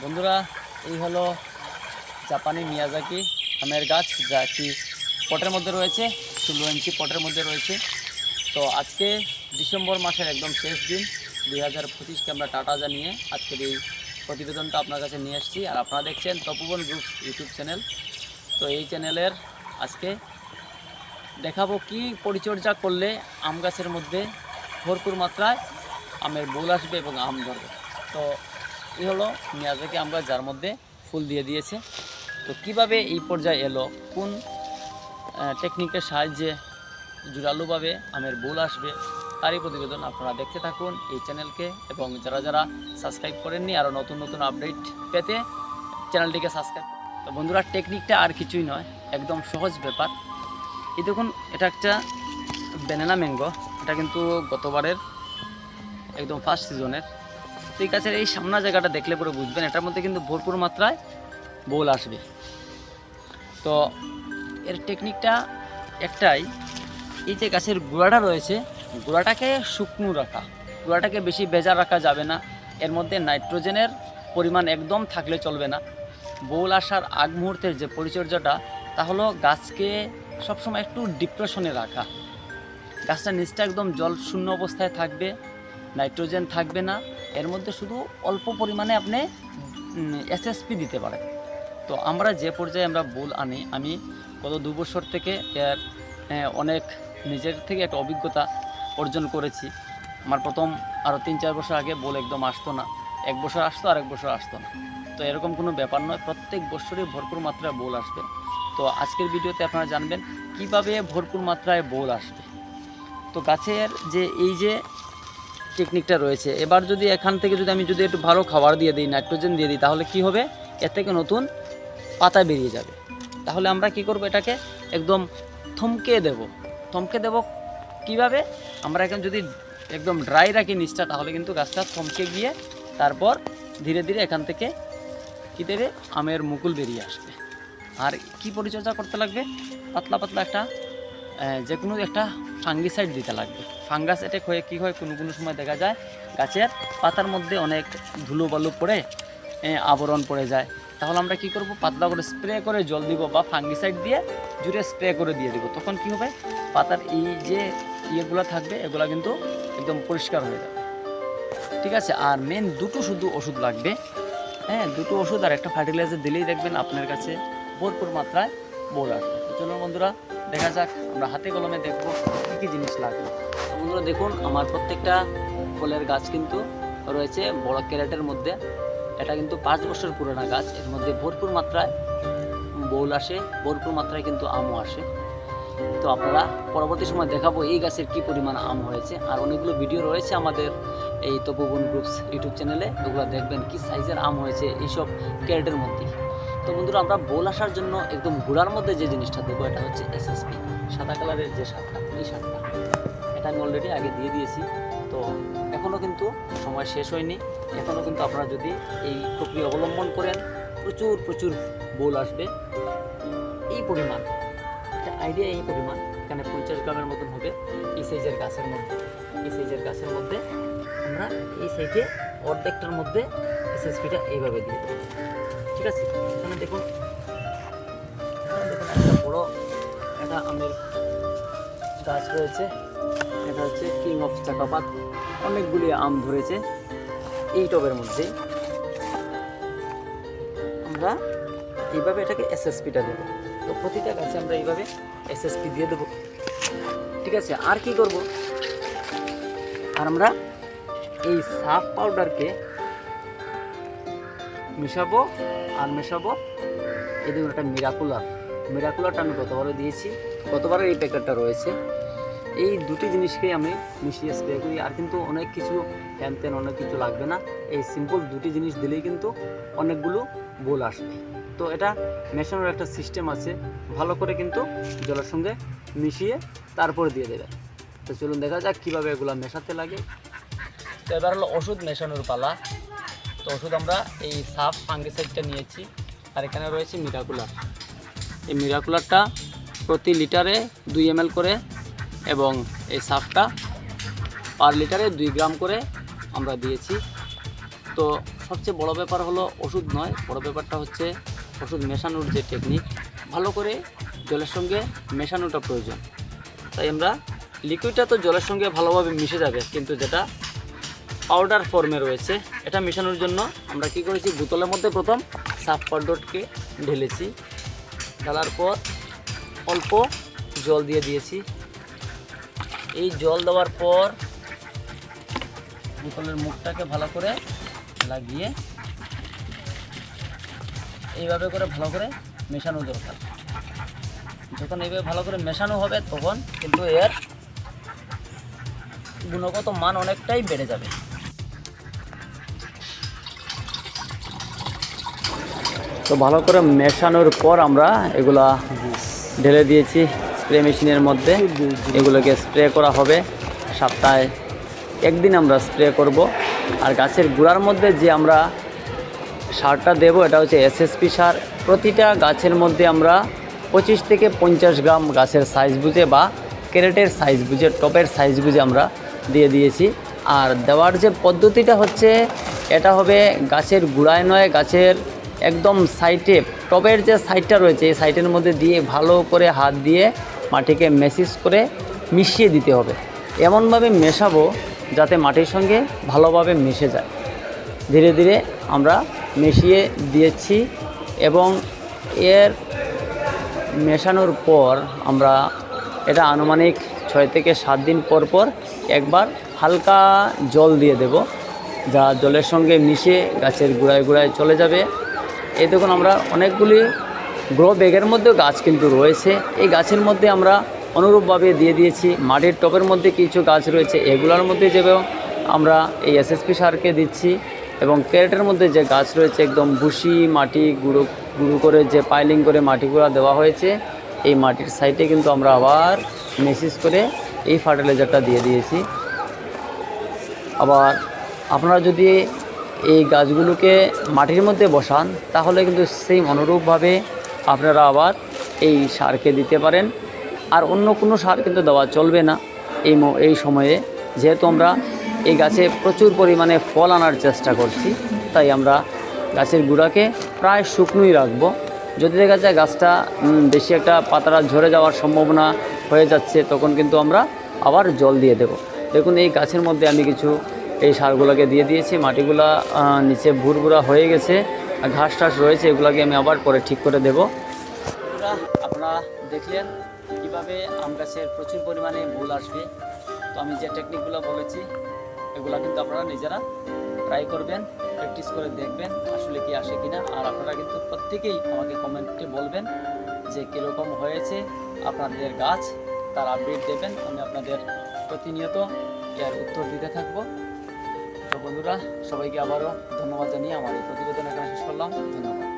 বন্ধুরা, এই হলো জাপানি মিয়াজাকি আমের গাছ, যা কি পটের মধ্যে রয়েছে, 16 ইঞ্চি পটের মধ্যে রয়েছে। তো আজকে ডিসেম্বর মাসের একদম শেষ দিন 2025কে আমরা টাটা জানিয়ে আজকের এই প্রতিবেদনটা আপনার কাছে নিয়ে এসেছি। আর আপনারা দেখছেন তপোবন গ্রুপস ইউটিউব চ্যানেল। তো এই চ্যানেলের আজকে দেখাবো কি পরিচর্যা করলে আম গাছের মধ্যে ভরপুর মাত্রায় আমের বোল আসবে এবং আম ধরবে। তো এই হলো মিয়াজাকি আম গাছ, যার মধ্যে ফুল দিয়ে দিয়েছে। তো কিভাবে এই পর্যায়ে এলো, কোন টেকনিকের সাহায্যে জোরালোভাবে আমের বোল আসবে, তারই প্রতিবেদন আপনারা দেখতে থাকুন এই চ্যানেলকে। এবং যারা যারা সাবস্ক্রাইব করেননি, আরও নতুন নতুন আপডেট পেতে চ্যানেলটিকে সাবস্ক্রাইব। তো বন্ধুরা, টেকনিকটা আর কিছুই নয়, একদম সহজ ব্যাপার। এই দেখুন, এটা একটা ব্যানানা ম্যাঙ্গো, এটা কিন্তু গতবারের একদম ফার্স্ট সিজনের। তো এই গাছের এই সামনা জায়গাটা দেখলে পরে বুঝবেন এটার মধ্যে কিন্তু ভরপুর মাত্রায় বোল আসবে। তো এর টেকনিকটা একটাই, এই যে গাছের গোড়াটা রয়েছে, গোড়াটাকে শুকনো রাখা, গোড়াটাকে বেশি ভেজা রাখা যাবে না। এর মধ্যে নাইট্রোজেনের পরিমাণ একদম থাকলে চলবে না। বোল আসার আগ মুহূর্তের যে পরিচর্যাটা, তা হলো গাছকে সবসময় একটু ডিপ্রেশনে রাখা। গাছটা নিচটা একদম জল শূন্য অবস্থায় থাকবে, নাইট্রোজেন থাকবে না, এর মধ্যে শুধু অল্প পরিমাণে আপনি এসএসপি দিতে পারেন। তো আমরা যে পর্যায়ে আমরা বোল আনি, আমি গত 2 বছর থেকে এর অনেক নিজের থেকে একটা অভিজ্ঞতা অর্জন করেছি। আমার প্রথম আরও 3-4 বছর আগে বোল একদম আসতো না, 1 বছর আসতো আর 1 বছর আসতো না। তো এরকম কোনো ব্যাপার নয়, প্রত্যেক বছরই ভরপুর মাত্রায় বোল আসবে। তো আজকের ভিডিওতে আপনারা জানবেন কিভাবে ভরপুর মাত্রায় বোল আসবে। তো গাছের যে এই যে টেকনিকটা রয়েছে, এবার যদি এখান থেকে আমি একটু ভালো খাবার দিয়ে দিই, নাইট্রোজেন দিয়ে দিই, তাহলে কি হবে, এর থেকে নতুন পাতা বেরিয়ে যাবে। তাহলে আমরা কি করব, এটাকে একদম থমকে দেব কিভাবে, আমরা এখন যদি একদম ড্রাই রাখি নিচটা, তাহলে কিন্তু গাছটা থমকে গিয়ে তারপর ধীরে ধীরে এখান থেকে কী দেবে, আমের মুকুল বেরিয়ে আসবে। আর কি পরিচর্যা করতে লাগবে, পাতলা পাতলা একটা যে কোনো একটা ফাঙ্গিসাইড দিতে লাগবে। ফাঙ্গাস অ্যাটাক হয়ে কী হয়, কোনো কোনো সময় দেখা যায় গাছের পাতার মধ্যে অনেক ধুলো বালু পড়ে আবরণ পড়ে যায়। তাহলে আমরা কি করব, পাতলা করে স্প্রে করে জল দিব বা ফাঙ্গিসাইড দিয়ে জুড়ে স্প্রে করে দিয়ে দিব। তখন কি হবে, পাতার এই যে ইয়েগুলো থাকবে, এগুলো কিন্তু একদম পরিষ্কার হয়ে যাবে। ঠিক আছে। আর মেন দুটো শুধু ওষুধ লাগবে, দুটো ওষুধ আর একটা ফার্টিলাইজার দিলেই দেখবেন আপনার কাছে ভরপুর মাত্রায় বোল আসবে। চলুন বন্ধুরা, দেখা যাক, আমরা হাতে কলমে দেখবো কী কী জিনিস লাগবে। বন্ধুরা দেখুন, আমার প্রত্যেকটা ফলের গাছ কিন্তু রয়েছে বড় ক্যারেটের মধ্যে। এটা কিন্তু 5 বছর পুরোনো গাছ, এর মধ্যে ভরপুর মাত্রায় বোল আসে, ভরপুর মাত্রায় কিন্তু আমও আসে। তো আপনারা পরবর্তী সময় দেখাবো এই গাছের কি পরিমাণ আম হয়েছে। আর অনেকগুলো ভিডিও রয়েছে আমাদের এই তপোবন গ্রুপস ইউটিউব চ্যানেলে, ওগুলো দেখবেন কি সাইজের আম হয়েছে এইসব ক্যারেটের মধ্যে। তো বন্ধুরা, আমরা বোল আসার জন্য একদম গোড়ার মধ্যে যে জিনিসটা দেবো, এটা হচ্ছে এসএসপি, সাদা কালারের যে সারটা, এই সারটা এটা আমি অলরেডি আগে দিয়ে দিয়েছি। তো এখনও কিন্তু সময় শেষ হয়নি, এখনও কিন্তু আপনারা যদি এই প্রক্রিয়া অবলম্বন করেন, প্রচুর প্রচুর বোল আসবে। এই পরিমাণ, একটা আইডিয়া, এই পরিমাণ এখানে 50 গ্রামের মতন হবে এই সাইজের গাছের মধ্যে। এই সাইজের গাছের মধ্যে আমরা এই সাইডে অর্ধেকটার মধ্যে এসএসপিটা এইভাবে দিয়ে দেবো। ঠিক আছে। এখানে দেখুন একটা বড় একটা আমের গাছ রয়েছে, এটা হচ্ছে কিং অফ চাকাপাত, অনেকগুলি আম ধরেছে এই টবের মধ্যে। আমরা এইভাবে এটাকে এসএসপিটা দেবো। তো প্রতিটা গাছে আমরা এইভাবে এসএসপি দিয়ে দেবো। ঠিক আছে। আর কি করব, আর আমরা এই সাফ পাউডারকে মেশাবো এই দেখুন, একটা মিরাকুলারটা আমি গতবারও দিয়েছি, গতবারের এই প্যাকেটটা রয়েছে। এই দুটি জিনিসকেই আমি মিশিয়ে স্প্রে করি। আর কিন্তু অনেক কিছু হ্যান অনেক কিছু লাগবে না, এই সিম্পল দুটি জিনিস দিলেই কিন্তু অনেকগুলো বোল আসবে। তো এটা মেশানোর একটা সিস্টেম আছে, ভালো করে কিন্তু জলের সঙ্গে মিশিয়ে তারপরে দিয়ে দেবে। তো চলুন দেখা যাক কীভাবে এগুলো মেশাতে লাগে। তো এবার হলো ওষুধ মেশানোর পালা। তো ওষুধ আমরা এই সাফ ফাঙ্গিসাইডটা নিয়েছি, আর এখানে রয়েছে মিরাকুলার। এই মিরাকুলারটা প্রতি লিটারে 2 ml করে, এবং এই সাফটা পার লিটারে 2 গ্রাম করে আমরা দিয়েছি। তো সবচেয়ে বড় ব্যাপার হলো ওষুধ নয়, বড় ব্যাপারটা হচ্ছে ওষুধ মেশানোর যে টেকনিক, ভালো করে জলের সঙ্গে মেশানোটা প্রয়োজন। তাই আমরা লিকুইডটা তো জলের সঙ্গে ভালোভাবে মিশে যাবে, কিন্তু যেটা পাউডার ফর্মে রয়েছে এটা মেশানোর জন্য আমরা কি করেছি, বোতলের মধ্যে প্রথম সাফ পাউডারকে ঢেলেছি, ঢালার পর অল্প জল দিয়ে দিয়েছি। এই জল দেওয়ার পর বোতলের মুখটাকে ভালো করে লাগিয়ে এইভাবে করে ভালো করে মেশানো দরকার। যখন এইভাবে ভালো করে মেশানো হবে তখন কিন্তু এর গুণগত মান অনেকটাই বেড়ে যাবে। তো ভালো করে মেশানোর পর আমরা এগুলা ঢেলে দিয়েছি স্প্রে মেশিনের মধ্যে। এগুলোকে স্প্রে করা হবে, সপ্তাহে একদিন আমরা স্প্রে করব। আর গাছের গোড়ার মধ্যে যে আমরা সারটা দেব এটা হচ্ছে এসএসপি সার। প্রতিটা গাছের মধ্যে আমরা 25 থেকে 50 গ্রাম গাছের সাইজ বুঝে বা ক্যারেটের সাইজ বুঝে, টপের সাইজ বুঝে আমরা দিয়ে দিয়েছি। আর দেওয়ার যে পদ্ধতিটা হচ্ছে এটা হবে গাছের গোড়ায় নয়, গাছের একদম সাইডে, টপের যে সাইডটা রয়েছে এই সাইডের মধ্যে দিয়ে ভালো করে হাত দিয়ে মাটিকে মেসিজ করে মিশিয়ে দিতে হবে। এমনভাবে মেশাবো যাতে মাটির সঙ্গে ভালোভাবে মিশে যায়। ধীরে ধীরে আমরা মিশিয়ে দিয়েছি এবং এর মেশানোর পর আমরা এটা আনুমানিক 6 থেকে 7 দিন পর পর একবার হালকা জল দিয়ে দেব, যা জলের সঙ্গে মিশে গাছের গোড়ায় গোড়ায় চলে যাবে। এই দেখুন আমরা অনেকগুলি গ্রো ব্যাগের মধ্যেও গাছ কিন্তু রয়েছে, এই গাছের মধ্যে আমরা অনুরূপভাবে দিয়ে দিয়েছি। মাটির টবের মধ্যে কিছু গাছ রয়েছে, এগুলোর মধ্যে যেভাবে আমরা এই এসএসপি সারকে দিচ্ছি। এবং ক্যারেটের মধ্যে যে গাছ রয়েছে একদম ভুসি মাটি গুঁড়ো গুঁড়ো করে যে পাইলিং করে মাটিগুলো দেওয়া হয়েছে, এই মাটির সাইডে কিন্তু আমরা আবার মেসিজ করে এই ফার্টিলাইজারটা দিয়ে দিয়েছি। আবার আপনারা যদি এই গাছগুলোকে মাটির মধ্যে বসান তাহলে কিন্তু সেই অনুরূপভাবে আপনারা আবার এই সারকে দিতে পারেন। আর অন্য কোনো সার কিন্তু দেওয়া চলবে না এই সময়ে, যেহেতু আমরা এই গাছে প্রচুর পরিমাণে ফল আনার চেষ্টা করছি। তাই আমরা গাছের গুঁড়াকে প্রায় শুকনোই রাখবো। যদি দেখা যায় গাছটা বেশি একটা পাতাটা ঝরে যাওয়ার সম্ভাবনা হয়ে যাচ্ছে তখন কিন্তু আমরা আবার জল দিয়ে দেব। দেখুন এই গাছের মধ্যে আমি কিছু এই সারগুলোকে দিয়ে দিয়েছি, মাটিগুলা নিচে ভুরভুরা হয়ে গেছে, ঘাস টাস রয়েছে, এগুলোকে আমি আবার পরে ঠিক করে দেব। আপনারা দেখলেন কীভাবে আম গাছের প্রচুর পরিমাণে ফুল আসবে। তো আমি যে টেকনিকগুলো বলেছি এগুলো কিন্তু আপনারা নিজেরা ট্রাই করবেন, প্র্যাকটিস করে দেখবেন আসলে কি আসে কিনা। আর আপনারা কিন্তু প্রত্যেকেই আমাকে কমেন্টে বলবেন যে কীরকম হয়েছে আপনাদের গাছ, তার আপডেট দেবেন। আমি আপনাদের প্রতিনিয়ত এর উত্তর দিতে থাকবো। তো বন্ধুরা সবাইকে আবারও ধন্যবাদ জানিয়ে আমার এই প্রতিবেদন এখানে শেষ করলাম। ধন্যবাদ।